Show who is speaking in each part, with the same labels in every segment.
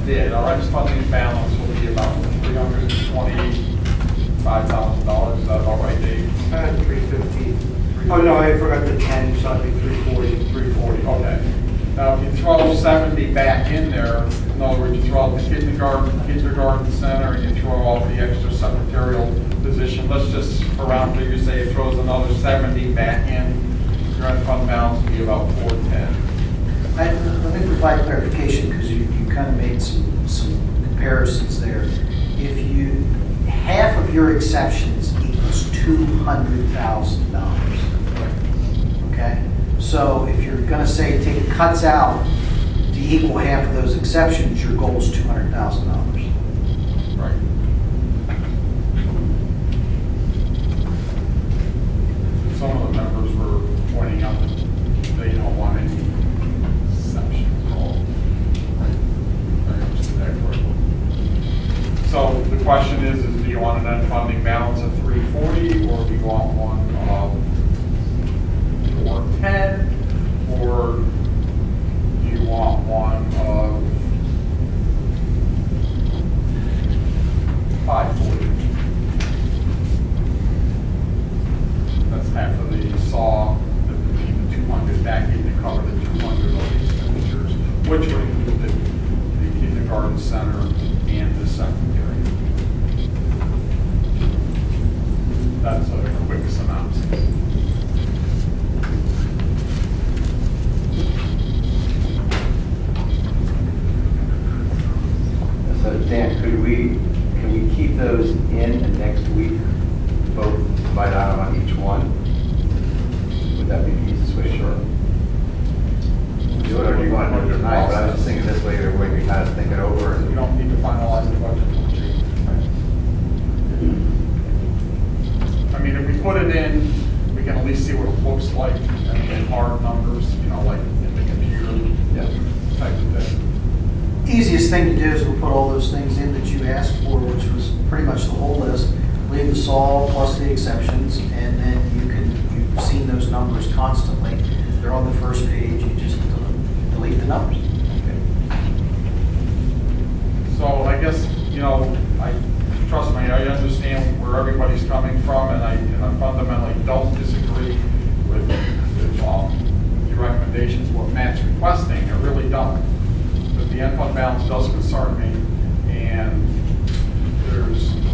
Speaker 1: did, our ex funding balance will be about $325,000. Is that about right, Dave?
Speaker 2: 350. Oh, no, I forgot the 10, so it'd be 340.
Speaker 1: 340, okay. Now, if you throw 70 back in there, in other words, you throw out the kindergarten center, and you throw out the extra secretarial position, let's just, for round figures, say it throws another 70 back in, your end fund balance will be about 410.
Speaker 3: Let me provide clarification, because you kind of made some comparisons there. If you, half of your exceptions equals $200,000. Okay? So if you're going to say take cuts out to equal half of those exceptions, your goal is $200,000.
Speaker 1: Right. Some of the members were pointing out that they don't want any exceptions at all. Right. I understood that correctly. So the question is do you want an end funding balance of 340, or do you want one of 410, or do you want one of 540? That's half of the saw, the 200 back in to cover the 200 of the expenditures, which would include the kindergarten center and the secretary. That's a quick synopsis.
Speaker 4: So Dan, can we keep those in and next week vote by item on each one? Would that be the easiest way? Sure. Do whatever you want to do tonight, but I was just thinking this way, everybody can kind of think it over.
Speaker 1: You don't need to finalize the budget. I mean, if we put it in, we can at least see what it looks like, and hard numbers, you know, like in the computer type of thing.
Speaker 3: Easiest thing to do is we'll put all those things in that you asked for, which was pretty much the whole list. Leave the saw plus the exceptions, and then you've seen those numbers constantly. They're on the first page. You just delete the numbers.
Speaker 1: Okay. So I guess, you know, trust me, I understand where everybody's coming from, and I fundamentally don't disagree with your recommendations, what Matt's requesting. I really don't. But the end fund balance does concern me, and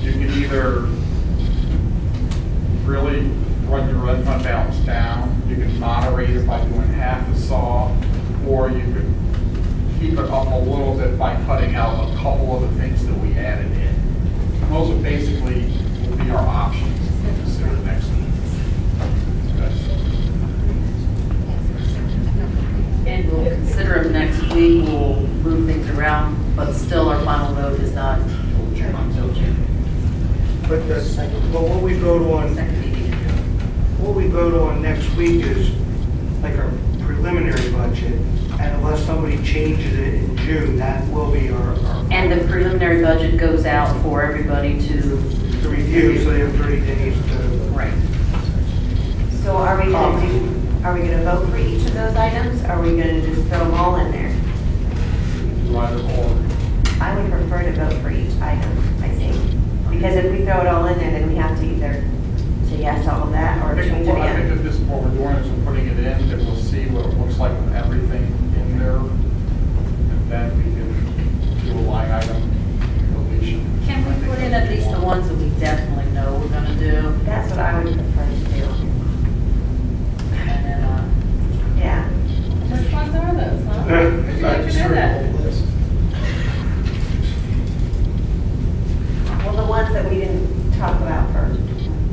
Speaker 1: you can either really run your end fund balance down, you can moderate it by doing half the saw, or you could keep it up a little bit by cutting out a couple of the things that we added in. Those are basically will be our options to consider next week.
Speaker 5: And we'll consider them next week. We'll move things around, but still our final vote is not until June.
Speaker 2: But what we vote on, what we vote on next week is like our preliminary budget, and unless somebody changes it in June, that will be our
Speaker 5: And the preliminary budget goes out for everybody to
Speaker 2: review, so they have 30 days to.
Speaker 5: Right.
Speaker 6: So are we going to vote for each of those items? Or are we going to just throw them all in there? I would prefer to vote for each item, I think. Because if we throw it all in there, then we have to either say yes to all of that or change it
Speaker 1: I think
Speaker 6: again.
Speaker 1: at this point we're doing is we're putting it in, that we'll see what it looks like with everything in there, and then we can do a line item deletion.
Speaker 5: Can we put in at least the ones that we definitely know we're going to do?
Speaker 6: That's what I would prefer to do.
Speaker 5: And then,
Speaker 6: Yeah.
Speaker 7: Which ones are those, huh?
Speaker 2: Yeah.
Speaker 7: Would you like to know that?
Speaker 6: Well, the ones that we didn't talk about for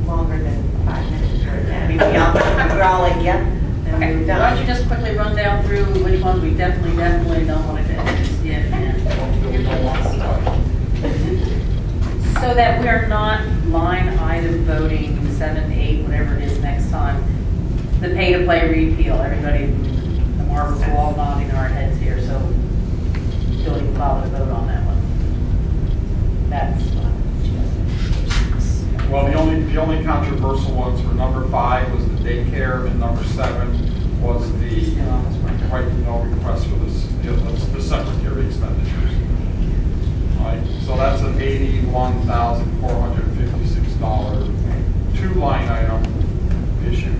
Speaker 6: longer than 5 minutes. I mean, we're all like, yep, and
Speaker 5: okay.
Speaker 6: we're
Speaker 5: Why don't you
Speaker 6: done.
Speaker 5: just quickly run down through which ones we definitely don't want to do? So that we're not line item voting 7, 8, whatever it is next time. The pay to play repeal, everybody, the marbles are all nodding our heads here, so don't even bother to vote on that one. That's what I'm suggesting.
Speaker 1: Well, the only controversial ones were number 5 was the daycare, and number 7 was the right to know request for the secretary expenditures. $61,456 two-line item issue.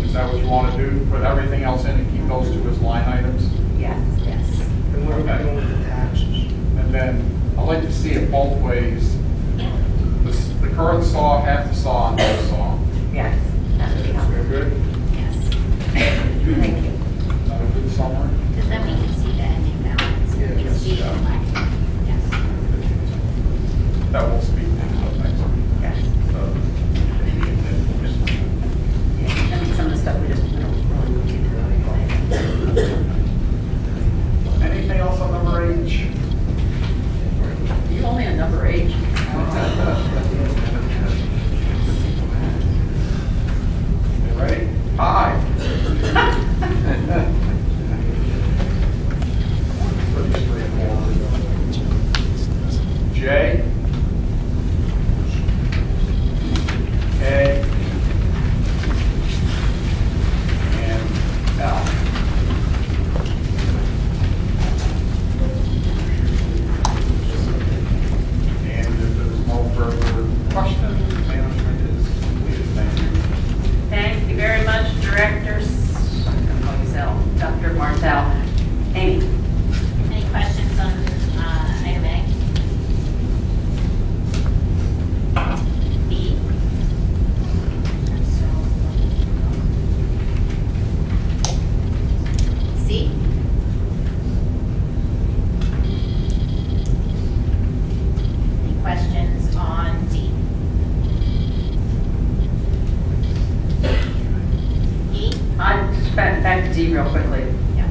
Speaker 1: Is that what you want to do? Put everything else in and keep those two as line items?
Speaker 6: Yes, yes.
Speaker 2: And what are we
Speaker 1: Okay.
Speaker 2: doing with the taxes?
Speaker 1: And then I'd like to see it both ways. The current saw, have to saw, and no saw.
Speaker 6: Yes, that would be helpful.
Speaker 1: Good?
Speaker 8: Yes.
Speaker 6: Thank you.
Speaker 1: Is that a good summary?
Speaker 8: Because then we can see the ending balance. We can
Speaker 1: Yes.
Speaker 8: see the collected. Yes.
Speaker 1: That will speak to it next week.
Speaker 6: Yes.
Speaker 1: So,
Speaker 5: I mean, some of the stuff we just, we don't really look into anyway.
Speaker 1: anything else on number H?
Speaker 5: You only on number H.
Speaker 1: You ready? Hi. Pretty straightforward. J. K. And L. And if there's no further questions, management is completed. Thank you.
Speaker 5: Thank you very much, directors. I'm going to call you Dr. Martel. Amy?
Speaker 8: Any questions on item A? B? C? Any questions on D? E?
Speaker 5: I just back to D real quickly.
Speaker 8: Yeah.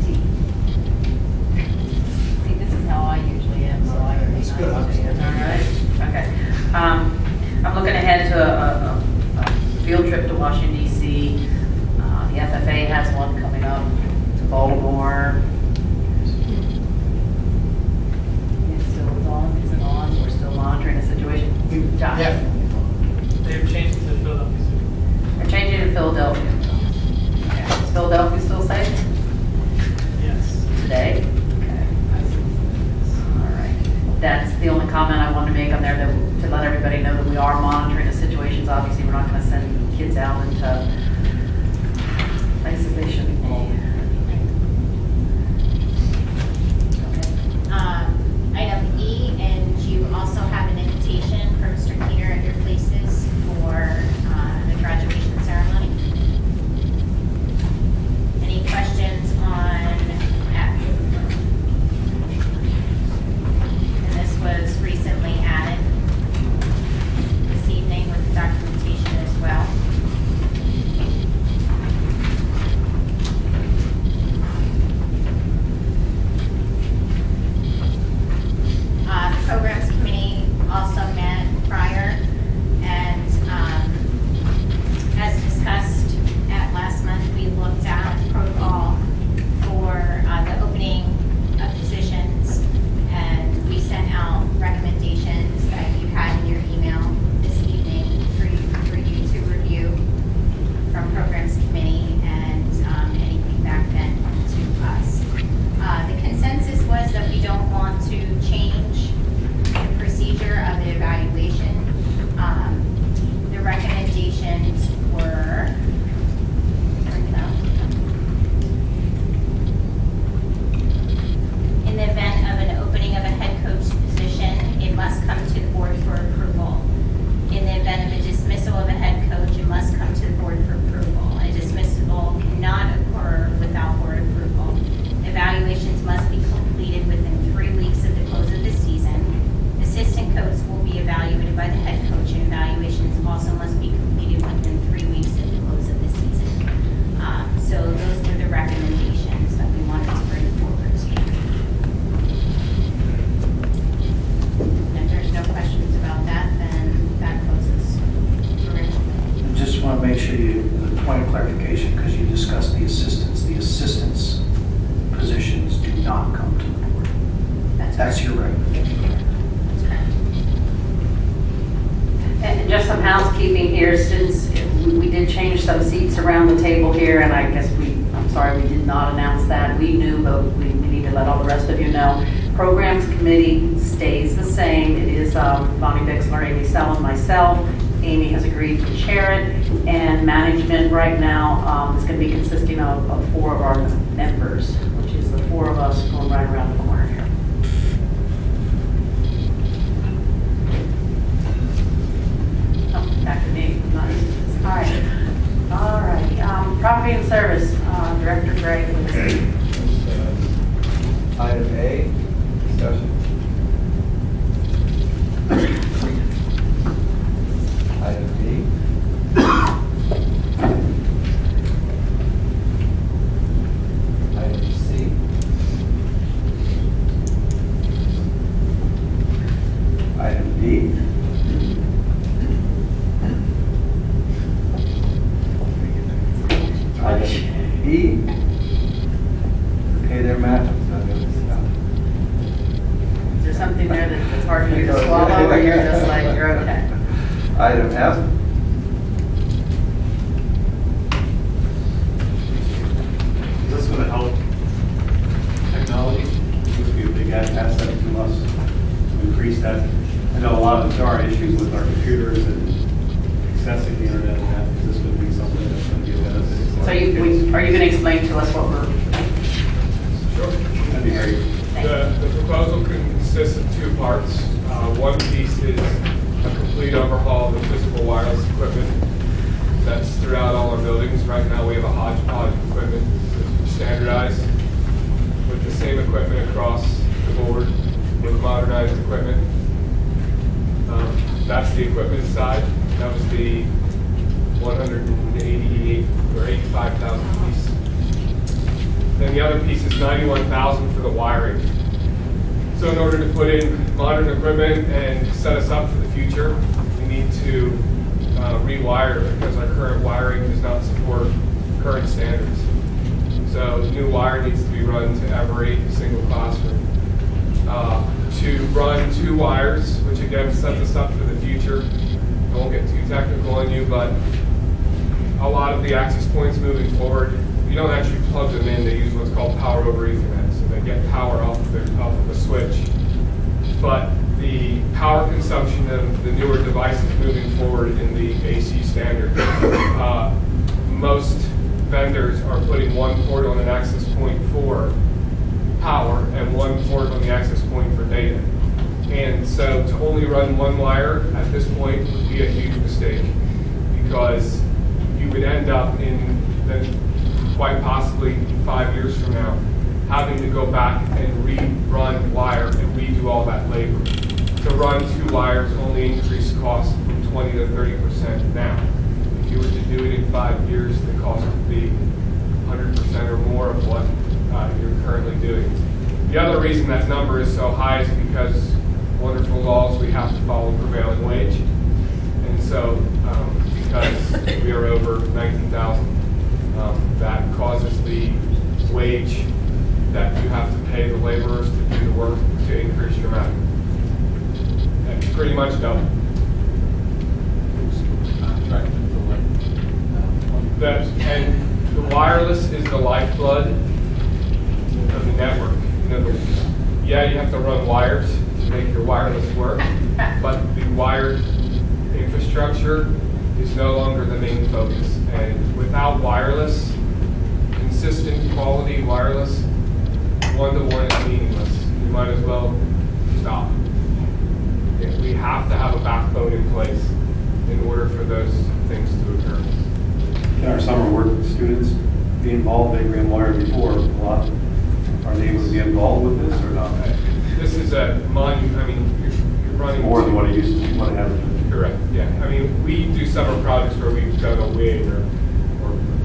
Speaker 5: D. See, this is how I usually am, so I can be nice to you. All right, okay. I'm looking ahead to a field trip to Washington DC. The FFA has one coming up to Baltimore. It's still on, is it on? We're still monitoring the situation. Josh?
Speaker 9: They've changed to Philadelphia soon.
Speaker 5: They're changing to Philadelphia. Okay. Is Philadelphia still safe
Speaker 9: Yes.
Speaker 5: today? Okay. All right. That's the only comment I wanted to make on there, to let everybody know that we are monitoring the situations. Obviously, we're not going to send kids out into places they shouldn't be. Okay.
Speaker 8: Item E, and you also have an invitation from Mr. Peter at your places for the graduation ceremony. Any questions on F? And this was recently added this evening with the documentation as well.
Speaker 5: sorry we did not announce that. We knew, but we need to let all the rest of you know. Programs Committee stays the same. It is Bonnie Bixler, Amy Sell, and myself. Amy has agreed to chair it, and management right now is going to be consisting of 4 of our members, which is the 4 of us going right around the corner here. Oh, back to me. Not used to this. All right. All right. Property and Service, Director Greg.
Speaker 4: Item A, discussion. Item B. Item C. Item D. Item E. Pay their matches.
Speaker 5: Is there something there that's hard for you to swallow, or you're just like, you're okay?
Speaker 4: Item F.
Speaker 10: Is this going to help technology? This would be a big asset to us to increase that. I know a lot of there are issues with our computers and accessing the internet and that. Is this going to be something that's going to be a benefit?
Speaker 5: So are you going to explain to us what we're,
Speaker 10: Sure. That'd be great.
Speaker 11: The proposal consists of 2 parts. One piece is a complete overhaul of the physical wireless equipment that's throughout all our buildings. Right now we have a hodgepodge of equipment that's standardized with the same equipment across the board with modernized equipment. That's the equipment side. That was the 188 or 85,000 piece. Then the other piece is 91,000 for the wiring. So in order to put in modern equipment and set us up for the future, we need to rewire because our current wiring does not support current standards. So new wire needs to be run to every single classroom. To run 2 wires, which again sets us up for the future. I won't get too technical on you, but a lot of the access points moving forward, you don't actually plug them in. They use what's called power over Ethernet, so they get power off of the switch. But the power consumption of the newer devices moving forward in the AC standard, most vendors are putting 1 port on an access point for power and 1 port on the access point for data. And so to only run 1 wire at this point would be a huge mistake, because you would end up in quite possibly 5 years from now having to go back and rerun wire and redo all that labor. To run 2 wires only increase costs from 20 to 30% now. If you were to do it in 5 years, the cost would be 100% or more of what you're currently doing. The other reason that number is so high is because wonderful laws, we have to follow prevailing wage. And so because we are over 19,000, that causes the wage that you have to pay the laborers to do the work to increase dramatically. That's pretty much double. And the wireless is the lifeblood of the network. In other words, yeah, you have to run wires to make your wireless work, but the wired infrastructure is no longer the main focus. And without wireless, consistent quality wireless, one-to-one is meaningless. You might as well stop. Okay, we have to have a backbone in place in order for those things to occur.
Speaker 10: Can our summer work students be involved? They ran wire before a lot. Are they able to be involved with this or not?
Speaker 11: This is a you're running
Speaker 10: More than what it used to be, what it has been.
Speaker 11: Correct, yeah. I mean, we do summer projects where we've done a wing or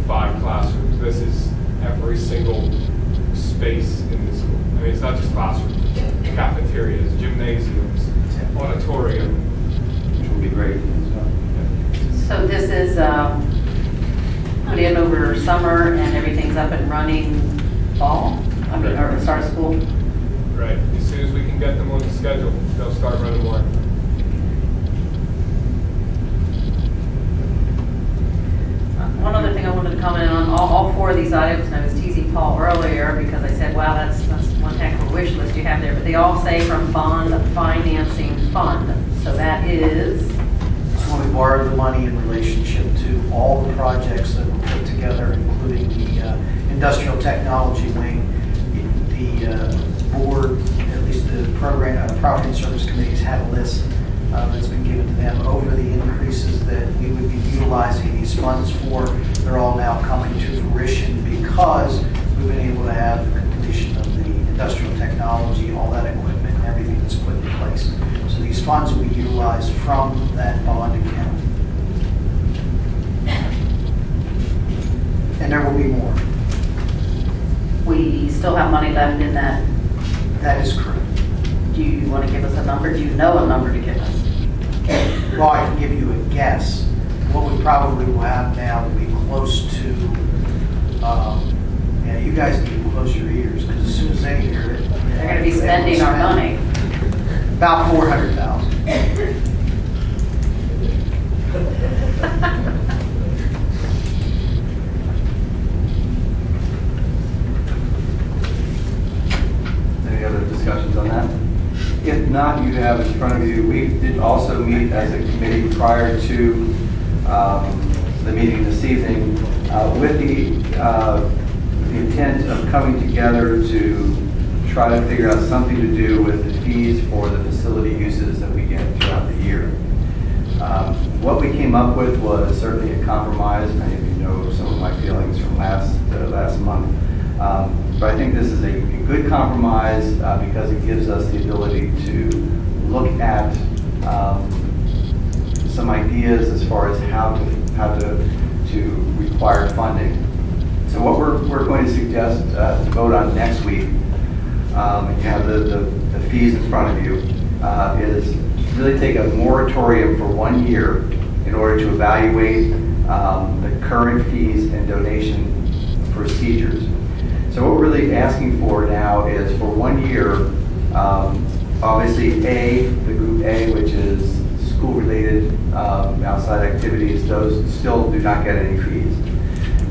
Speaker 11: 5 classrooms. This is every single space in the school. I mean, it's not just classrooms, cafeterias, gymnasiums, auditorium.
Speaker 10: Which will be great.
Speaker 5: so this is put in over summer and everything's up and running fall? I mean, or start of school?
Speaker 11: Right. As soon as we can get them on the schedule, they'll start running more.
Speaker 5: One other thing I wanted to comment on, all four of these items, and I was teasing Paul earlier because I said, wow, that's one heck of a wish list you have there, but they all say from bond financing fund. So that is,
Speaker 3: So when we borrowed the money in relationship to all the projects that were put together, including the industrial technology wing, the board, at least the program, property and service committees had a list that's been given to them over the increases that we would be utilizing these funds for. They're all now coming to fruition because we've been able to have the completion of the industrial technology, all that equipment, and everything that's put in place. So these funds will be utilized from that bond account. And there will be more.
Speaker 5: we still have money left in that.
Speaker 3: That is correct.
Speaker 5: Do you want to give us a number? Do you know a number to give us?
Speaker 3: Well, I can give you a guess. What we probably will have now will be close to, yeah, you guys need to close your ears, because as soon as they hear it.
Speaker 5: They're going to be spending our money.
Speaker 3: About 400,000.
Speaker 4: Any other discussions on that? If not, you have in front of you, we did also meet as a committee prior to the meeting this evening with the intent of coming together to try to figure out something to do with the fees for the facility uses that we get throughout the year. What we came up with was certainly a compromise. Many of you know some of my feelings from last month. But I think this is a good compromise because it gives us the ability to look at some ideas as far as how to require funding. So what we're going to suggest to vote on next week, and you have the fees in front of you, is really take a moratorium for 1 year in order to evaluate the current fees and donation procedures. So what we're really asking for now is for 1 year, obviously the group A, which is school-related outside activities, those still do not get any fees.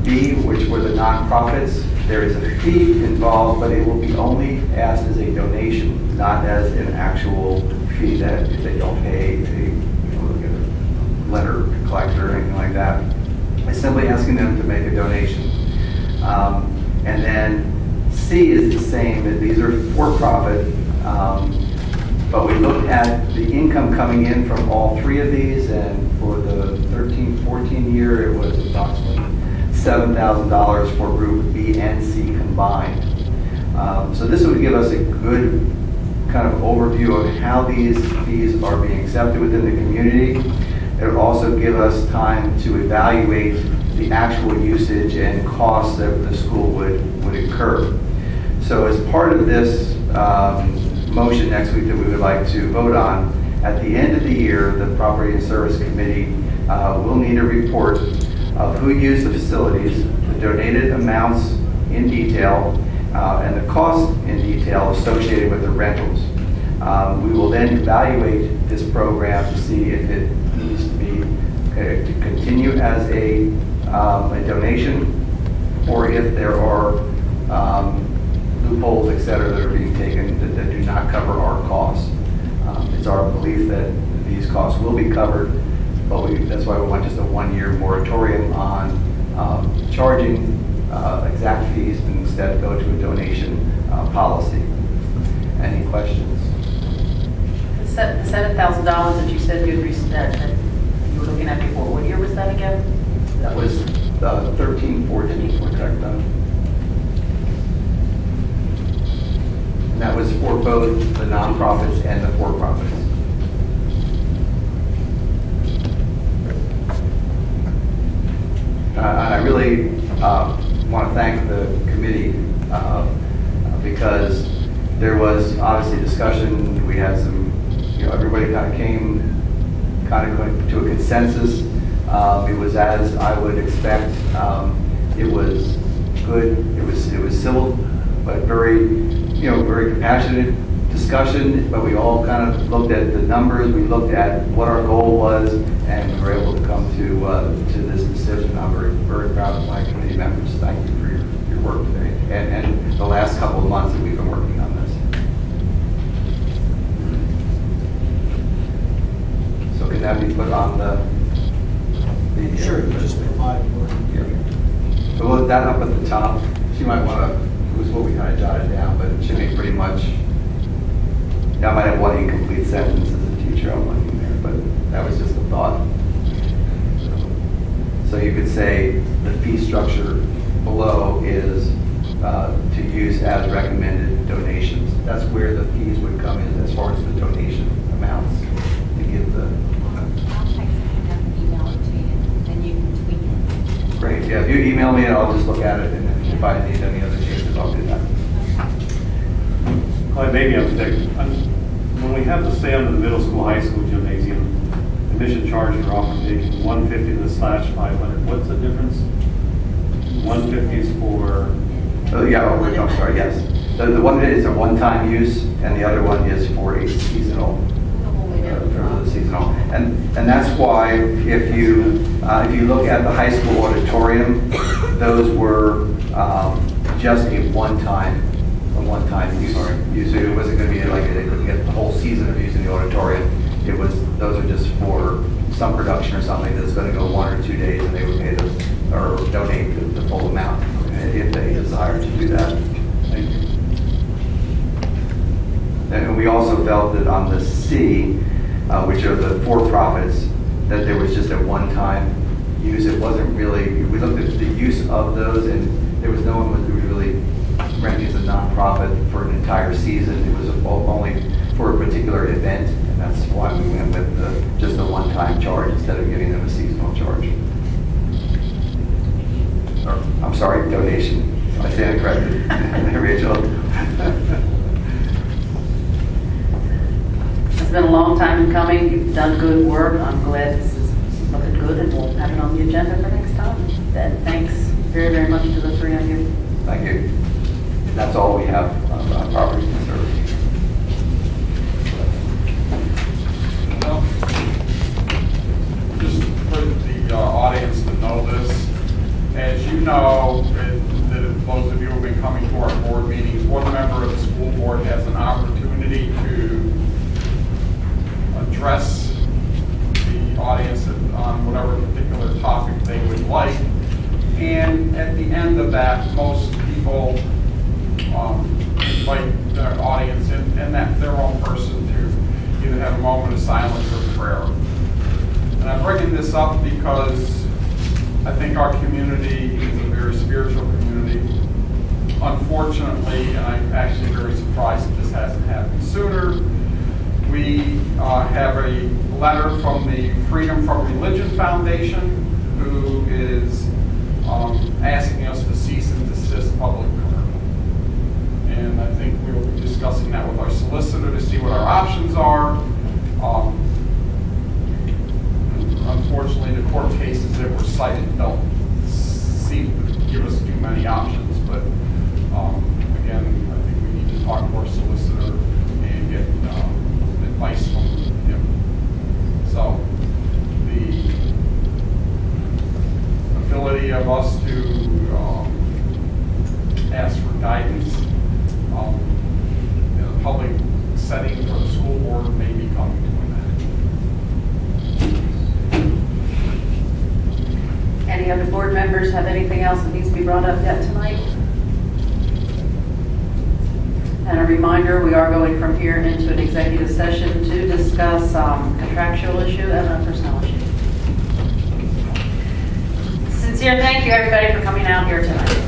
Speaker 4: B, which were the nonprofits, there is a fee involved, but it will be only asked as a donation, not as an actual fee that if they don't pay, they get a letter collector or anything like that. It's simply asking them to make a donation. And then C is the same, that these are for-profit, but we looked at the income coming in from all three of these, and for the 13-14 year, it was approximately $7,000 for group B and C combined. So this would give us a good kind of overview of how these fees are being accepted within the community. It would also give us time to evaluate the actual usage and costs that the school would incur. So as part of this motion next week that we would like to vote on, at the end of the year, the Property and Service Committee will need a report of who used the facilities, the donated amounts in detail, and the cost in detail associated with the rentals. We will then evaluate this program to see if it needs to be to continue as a donation, or if there are loopholes, et cetera, that are being taken that do not cover our costs. It's our belief that these costs will be covered, but that's why we want just a 1 year moratorium on charging exact fees and instead go to a donation policy. Any questions?
Speaker 5: The $7,000 that you said you were looking at before, what year was that again?
Speaker 4: That was 13-14, correct? And that was for both the nonprofits and the for-profits. I really want to thank the committee because there was obviously discussion. We had some, everybody kind of came to a consensus. It was as I would expect. It was good. It was civil, but very, very compassionate discussion, but we all kind of looked at the numbers, we looked at what our goal was, and we were able to come to this decision. I'm very, very proud of my committee members. Thank you for your work today, and the last couple of months that we've been working on this. So can that be put on the
Speaker 3: Sure, you just provide more.
Speaker 4: So we'll look that up at the top. She might want to, it was what we kind of jotted down, but it should be pretty much, yeah, I might have one incomplete sentence as a teacher, I'm looking there, but that was just a thought. So you could say the fee structure below is to use as recommended donations. That's where the fees would come in as far as the donation amounts to give the.
Speaker 8: I'll text you and email it to you, and you can tweak it.
Speaker 4: Great, yeah, if you email me, I'll just look at it, and then if I need any other changes, I'll do that.
Speaker 10: Well, maybe I'm thinking, when we have to stay under the middle school, high school gymnasium, admission charges are often taken 150 to the /500. What's the difference? 150 is for,
Speaker 4: Oh, yeah, I'm sorry, yes. The one is a one-time use, and the other one is for a seasonal, for the seasonal. And that's why if you look at the high school auditorium, those were just a one-time use. So it wasn't going to be like they couldn't get the whole season of using the auditorium. Those are just for some production or something that's going to go 1 or 2 days, and they would pay or donate the full amount if they desire to do that.
Speaker 10: thank you.
Speaker 4: And we also felt that on the C, which are the for-profits, that there was just a one-time use. It wasn't really, we looked at the use of those, and there was no one who was really renting as a nonprofit for an entire season. It was only for a particular event, and that's why we went with just a one-time charge instead of giving them a seasonal charge. I'm sorry, donation. I stand corrected. Rachel.
Speaker 5: It's been a long time in coming. You've done good work. I'm glad this is looking good, and we'll have it on the agenda for next time. Then thanks very, very much to the three of you.
Speaker 4: Thank you. That's all we have on property and service.
Speaker 1: Well, just for the audience to know this, as you know, that those of you who have been coming to our board meetings, one member of the school board has an opportunity to address the audience on whatever particular topic they would like. And at the end of that, most people invite their audience and that their own person to either have a moment of silence or prayer. And I'm bringing this up because I think our community is a very spiritual community. Unfortunately, and I'm actually very surprised that this hasn't happened sooner, we have a letter from the Freedom from Religion Foundation, who is asking us to cease and desist public prayer. And I think we will be discussing that with our solicitor to see what our options are. Unfortunately, the court cases that were cited don't seem to give us too many options, but again, I think we need to talk to our solicitor and get advice from him. So the ability of us to ask for guidance in a public setting for the school board may be coming to an end.
Speaker 5: Any other board members have anything else that needs to be brought up yet tonight? And a reminder, we are going from here into an executive session to discuss contractual issue and a personnel issue. Sincere thank you, everybody, for coming out here tonight.